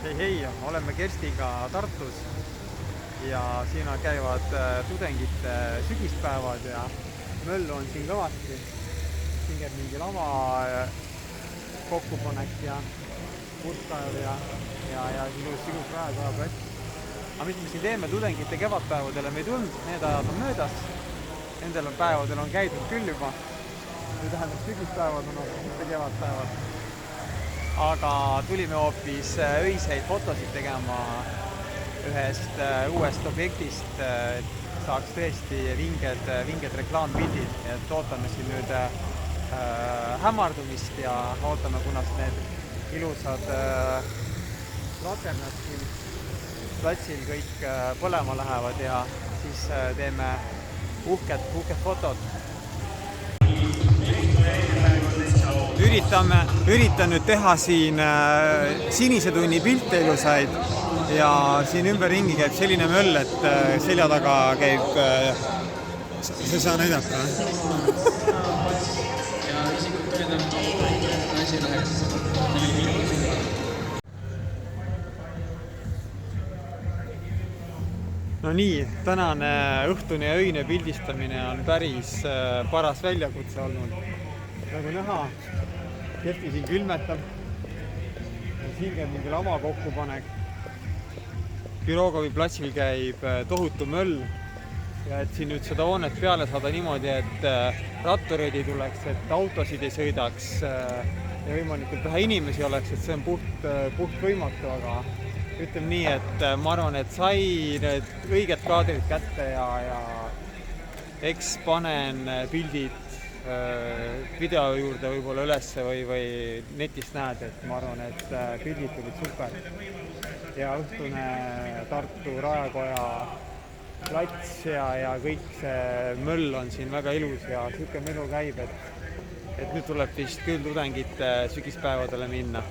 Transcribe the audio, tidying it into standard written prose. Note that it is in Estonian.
Hei, oleme Kerstiga Tartus ja siin käivad tudengite sügispäevad ja möllu on siin kõvasti. Siin käib mingi lava kokkupanek ja purskaev ja sügispäev saab plats. Aga mis me siin teeme tudengite kevadpäevadele, me ei tulnud, need ajad on möödas. Nendel päevadel on käidud küll juba. See tähendab sügispäevad on mitte kevadpäevad. Aga tulime hoopis öiseid fotosid tegema ühest uuest objektist, et saaks tõesti vinged reklaampildid. Et ootame siin nüüd hämardumist ja ootame, kunas need ilusad laternad siin platsil kõik põlema lähevad ja siis teeme uhked fotod. Üritan nüüd teha siin sinise tunni pilte ilusaid ja siin ümberringi käib selline möll, et selja taga käib... See saa näidata, No nii, tänane õhtune ja öine pildistamine on päris paras väljakutse olnud. Nagu näha, Kersti siin külmetab. Siin käib mingi lava kokkupanek. Pirogovi platsil käib tohutu möll. Ja et siin nüüd seda hoonet peale saada niimoodi, et rattureid ei tuleks, et autosid ei sõidaks ja võimalikult vähe inimesi oleks, et see on puht võimatu, aga ütleme nii, et ma arvan, et sai need õiged kaadrid kätte ja eks panen pildid video juurde võib-olla ülesse või netist näed, et ma arvan, et pildid tulid super. Ja õhtune Tartu Raekoja plats ja kõik see möll on siin väga ilus ja siuke melu käib, et nüüd tuleb vist küll tudengite sügispäevadele minna.